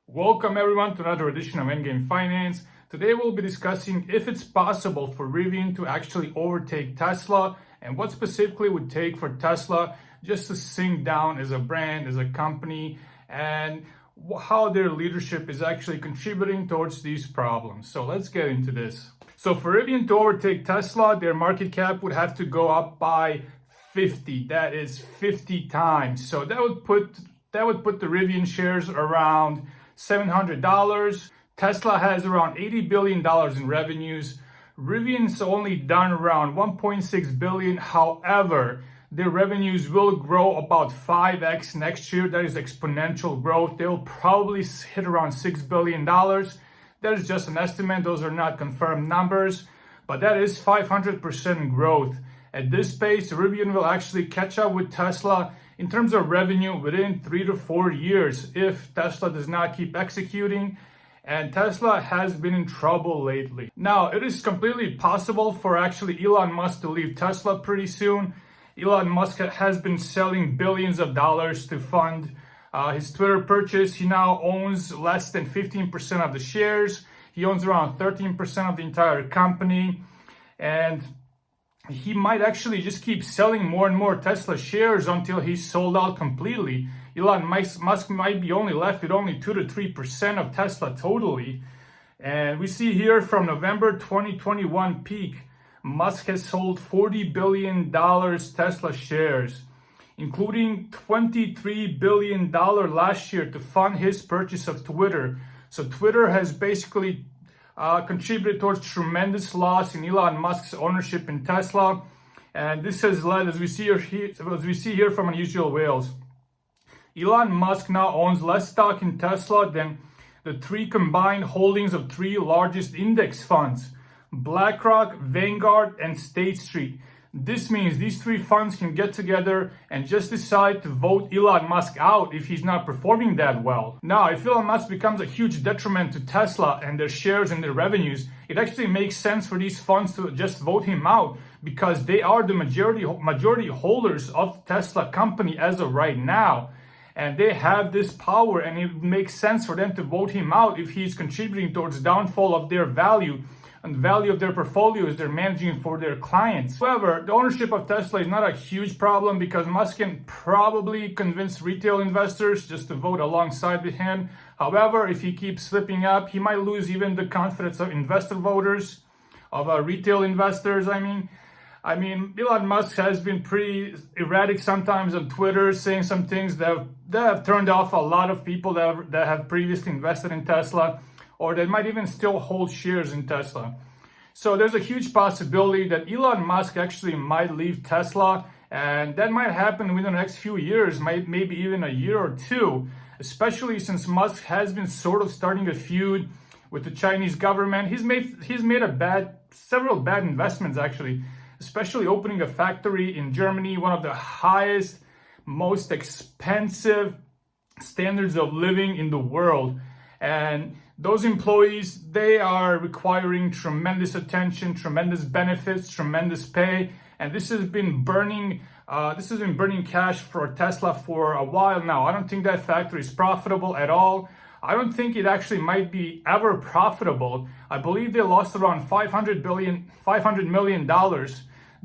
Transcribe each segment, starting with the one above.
Welcome everyone to another edition of Endgame Finance. Today we'll be discussing if it's possible for Rivian to actually overtake Tesla and what specifically would take for Tesla just to sink down as a brand, as a company, and how their leadership is actually contributing towards these problems. So let's get into this. So for Rivian to overtake Tesla, their market cap would have to go up by 50. That is 50 times. So that would put the Rivian shares around $700. Tesla has around $80 billion in revenues. Rivian's only done around $1.6 billion. However, their revenues will grow about 5x next year. That is exponential growth. They'll probably hit around $6 billion. That is just an estimate. Those are not confirmed numbers, but that is 500% growth. At this pace, Rivian will actually catch up with Tesla in terms of revenue within 3 to 4 years if Tesla does not keep executing, and Tesla has been in trouble lately. Now, it is completely possible for actually Elon Musk to leave Tesla pretty soon. Elon Musk has been selling billions of dollars to fund his Twitter purchase. He now owns less than 15% of the shares. He owns around 13% of the entire company, and he might actually just keep selling more and more Tesla shares until he's sold out completely. Elon Musk might be only left with only 2 to 3% of Tesla totally. And we see here from November 2021 peak, Musk has sold $40 billion Tesla shares, including $23 billion last year to fund his purchase of Twitter. So Twitter has basically contributed towards tremendous loss in Elon Musk's ownership in Tesla, and this has led, as we see here from Unusual Whales, Elon Musk now owns less stock in Tesla than the three combined holdings of three largest index funds: BlackRock, Vanguard, and State Street. This means these three funds can get together and just decide to vote Elon Musk out if he's not performing that well. Now, if Elon Musk becomes a huge detriment to Tesla and their shares and their revenues, it actually makes sense for these funds to just vote him out because they are the majority holders of the Tesla company as of right now. And they have this power, and it makes sense for them to vote him out if he's contributing towards the downfall of their value and the value of their portfolios they're managing for their clients. However, the ownership of Tesla is not a huge problem because Musk can probably convince retail investors just to vote alongside with him. However, if he keeps slipping up, he might lose even the confidence of investor voters, of retail investors. I mean, Elon Musk has been pretty erratic sometimes on Twitter, saying some things that have turned off a lot of people that have previously invested in Tesla, or that might even still hold shares in Tesla. So there's a huge possibility that Elon Musk actually might leave Tesla, and that might happen within the next few years, maybe even a year or two, especially since Musk has been sort of starting a feud with the Chinese government. He's made several bad investments actually, especially opening a factory in Germany, one of the highest, most expensive standards of living in the world. And those employees, they are requiring tremendous attention, tremendous benefits, tremendous pay, and this has been burning cash for Tesla for a while now. I don't think that factory is profitable at all. I don't think it actually might be ever profitable. I believe they lost around $500 million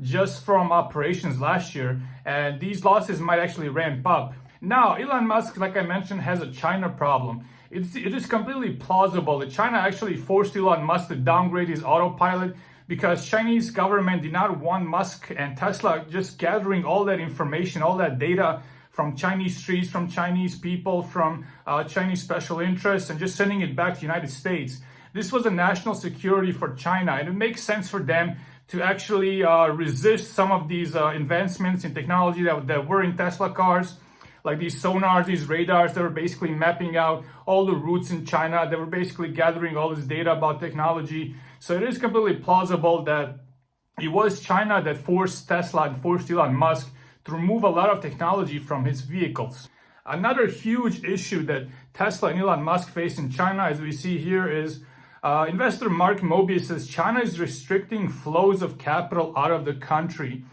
just from operations last year, and these losses might actually ramp up. Now, Elon Musk, like I mentioned, has a China problem. It is completely plausible that China actually forced Elon Musk to downgrade his autopilot because Chinese government did not want Musk and Tesla just gathering all that information, all that data from Chinese streets, from Chinese people, from Chinese special interests, and just sending it back to the United States. This was a national security for China, and it makes sense for them to actually resist some of these advancements in technology that were in Tesla cars, like these sonars, these radars that were basically mapping out all the routes in China. They were basically gathering all this data about technology. So it is completely plausible that it was China that forced Tesla and forced Elon Musk to remove a lot of technology from his vehicles. Another huge issue that Tesla and Elon Musk face in China, as we see here, is investor Mark Mobius says China is restricting flows of capital out of the country.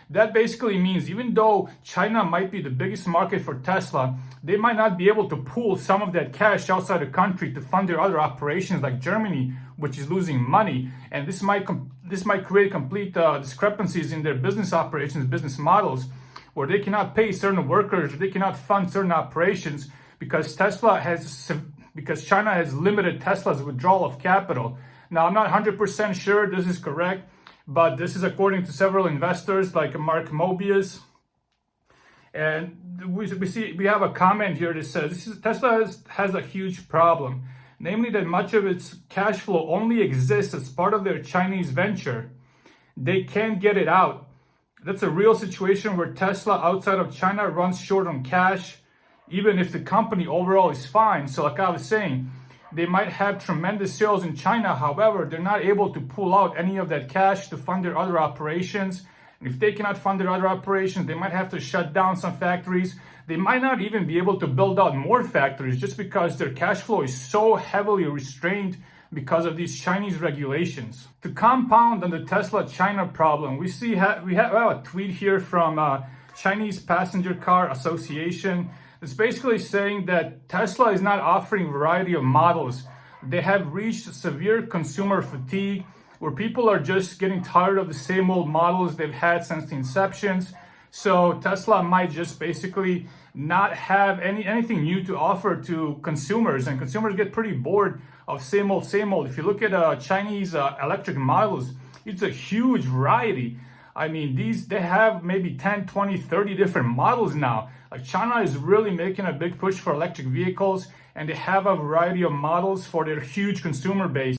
That basically means even though China might be the biggest market for Tesla, they might not be able to pool some of that cash outside the country to fund their other operations like Germany, which is losing money. And this might create complete discrepancies in their business operations, business models, where they cannot pay certain workers, or they cannot fund certain operations because China has limited Tesla's withdrawal of capital. Now, I'm not 100% sure this is correct, but this is according to several investors like Mark Mobius. And we have a comment here that says Tesla has a huge problem, namely that much of its cash flow only exists as part of their Chinese venture. They can't get it out. That's a real situation where Tesla outside of China runs short on cash, even if the company overall is fine. So like I was saying, they might have tremendous sales in China. However, they're not able to pull out any of that cash to fund their other operations. And if they cannot fund their other operations, they might have to shut down some factories. They might not even be able to build out more factories just because their cash flow is so heavily restrained because of these Chinese regulations. To compound on the Tesla China problem, we have a tweet here from Chinese Passenger Car Association. It's basically saying that Tesla is not offering a variety of models. They have reached severe consumer fatigue, where people are just getting tired of the same old models they've had since the inceptions. So Tesla might just basically not have anything new to offer to consumers, and consumers get pretty bored of same old, same old. If you look at Chinese electric models, it's a huge variety. I mean, they have maybe 10, 20, 30 different models now. Like China is really making a big push for electric vehicles, and they have a variety of models for their huge consumer base.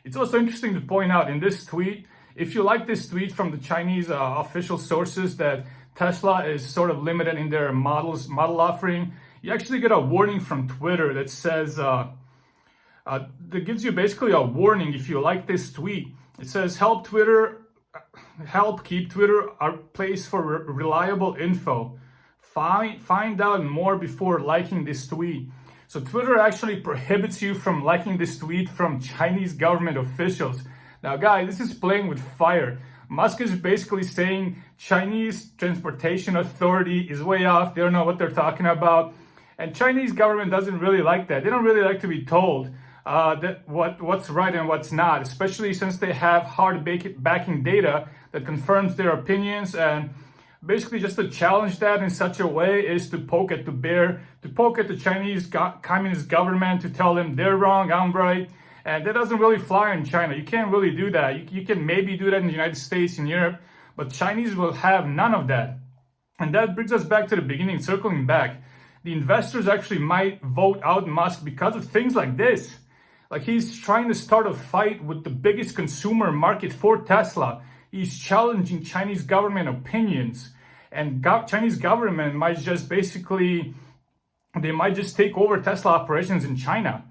It's also interesting to point out in this tweet, if you like this tweet from the Chinese official sources that Tesla is sort of limited in their model offering, you actually get a warning from Twitter that says, that gives you basically a warning if you like this tweet. It says, help keep Twitter a place for reliable info. Find out more before liking this tweet. So Twitter actually prohibits you from liking this tweet from Chinese government officials. Now, guys, this is playing with fire. Musk is basically saying Chinese Transportation Authority is way off. They don't know what they're talking about. And Chinese government doesn't really like that. They don't really like to be told that what's right and what's not, especially since they have hard backing data that confirms their opinions. And basically just to challenge that in such a way is to poke at the Chinese communist government, to tell them they're wrong, I'm right. And that doesn't really fly in China. You can't really do that. You can maybe do that in the United States, in Europe, but Chinese will have none of that. And that brings us back to the beginning, circling back. The investors actually might vote out Musk because of things like this. Like, he's trying to start a fight with the biggest consumer market for Tesla. He's challenging Chinese government opinions, and Chinese government might just basically, they might just take over Tesla operations in China.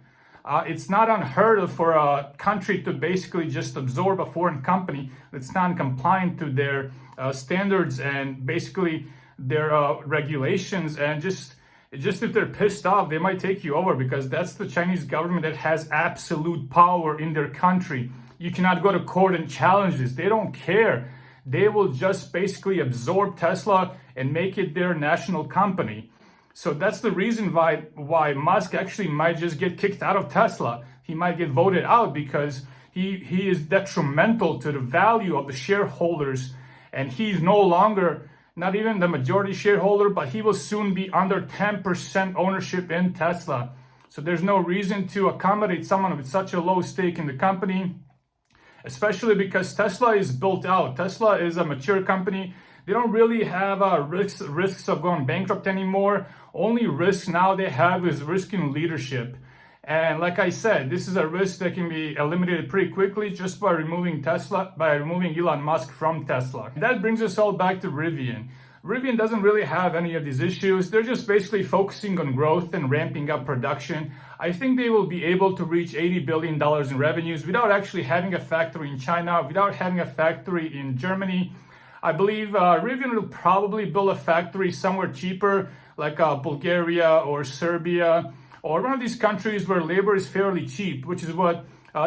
It's not unheard of for a country to basically just absorb a foreign company that's non-compliant to their standards and basically their regulations, and just if they're pissed off, they might take you over, because that's the Chinese government that has absolute power in their country. You cannot go to court and challenge this. They don't care. They will just basically absorb Tesla and make it their national company. So that's the reason why Musk actually might just get kicked out of Tesla. He might get voted out because he is detrimental to the value of the shareholders, and he's no longer not even the majority shareholder, but he will soon be under 10% ownership in Tesla. So there's no reason to accommodate someone with such a low stake in the company, especially because Tesla is built out. Tesla is a mature company. They don't really have risks of going bankrupt anymore. Only risk now they have is risk in leadership. And like I said, this is a risk that can be eliminated pretty quickly just by removing Elon Musk from Tesla. And that brings us all back to Rivian. Rivian doesn't really have any of these issues. They're just basically focusing on growth and ramping up production. I think they will be able to reach $80 billion in revenues without actually having a factory in China, without having a factory in Germany. I believe Rivian will probably build a factory somewhere cheaper, like Bulgaria or Serbia, or one of these countries where labor is fairly cheap, which is what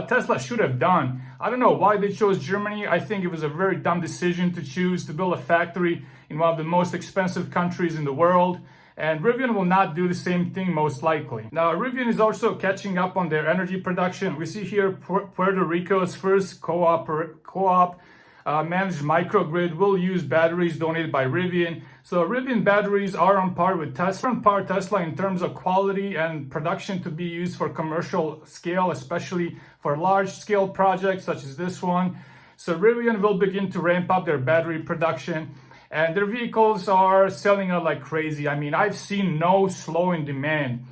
Tesla should have done. I don't know why they chose Germany. I think it was a very dumb decision to choose to build a factory in one of the most expensive countries in the world. And Rivian will not do the same thing most likely. Now, Rivian is also catching up on their energy production. We see here Puerto Rico's first co-op managed microgrid will use batteries donated by Rivian. So Rivian batteries are on par with Tesla in terms of quality and production to be used for commercial scale, especially for large scale projects such as this one. So Rivian will begin to ramp up their battery production, and their vehicles are selling out like crazy. I mean, I've seen no slow in demand.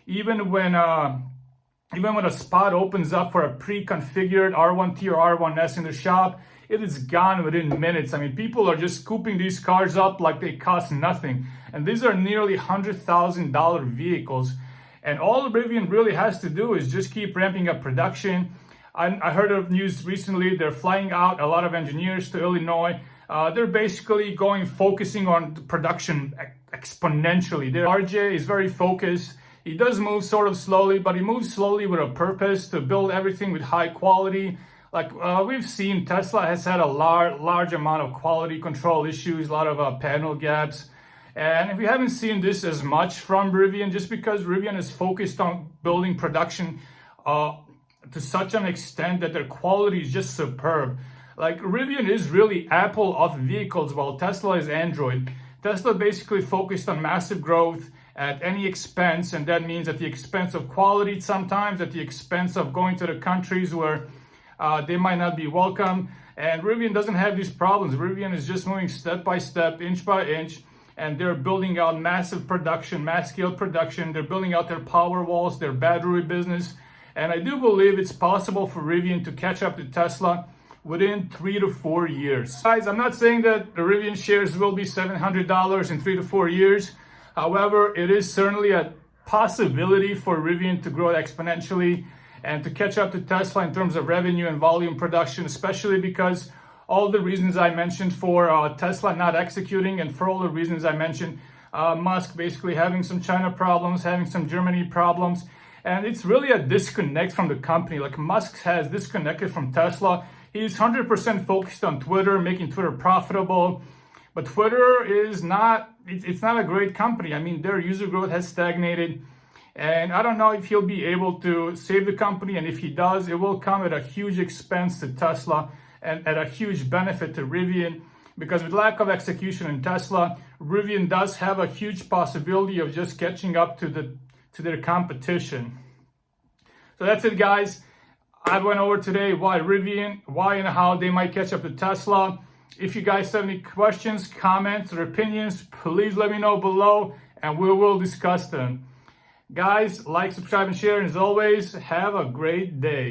Even when a spot opens up for a pre-configured R1T or R1S in the shop, it is gone within minutes. I mean, people are just scooping these cars up like they cost nothing. And these are nearly $100,000 vehicles. And all Rivian really has to do is just keep ramping up production. I heard of news recently, they're flying out a lot of engineers to Illinois. They're basically focusing on production exponentially. Their RJ is very focused. He does move sort of slowly, but he moves slowly with a purpose to build everything with high quality. Like we've seen, Tesla has had a large amount of quality control issues, a lot of panel gaps. And we haven't seen this as much from Rivian, just because Rivian is focused on building production to such an extent that their quality is just superb. Like Rivian is really Apple of vehicles, while Tesla is Android. Tesla basically focused on massive growth at any expense, and that means at the expense of quality sometimes, at the expense of going to the countries where they might not be welcome. And Rivian doesn't have these problems. Rivian is just moving step by step, inch by inch, and they're building out massive production, mass scale production. They're building out their power walls, their battery business. And I do believe it's possible for Rivian to catch up to Tesla within 3 to 4 years. Guys, I'm not saying that the Rivian shares will be $700 in 3 to 4 years. However, it is certainly a possibility for Rivian to grow exponentially and to catch up to Tesla in terms of revenue and volume production, especially because all the reasons I mentioned for Tesla not executing, and for all the reasons I mentioned, Musk basically having some China problems, having some Germany problems, and it's really a disconnect from the company. Like Musk has disconnected from Tesla. He's 100% focused on Twitter, making Twitter profitable, but Twitter is not, it's not a great company. I mean, their user growth has stagnated. And I don't know if he'll be able to save the company. And if he does, it will come at a huge expense to Tesla and at a huge benefit to Rivian. Because with lack of execution in Tesla, Rivian does have a huge possibility of just catching up to their competition. So that's it, guys. I went over today why Rivian, why and how they might catch up to Tesla. If you guys have any questions, comments, or opinions, please let me know below and we will discuss them. Guys, like, subscribe, and share, and as always, have a great day.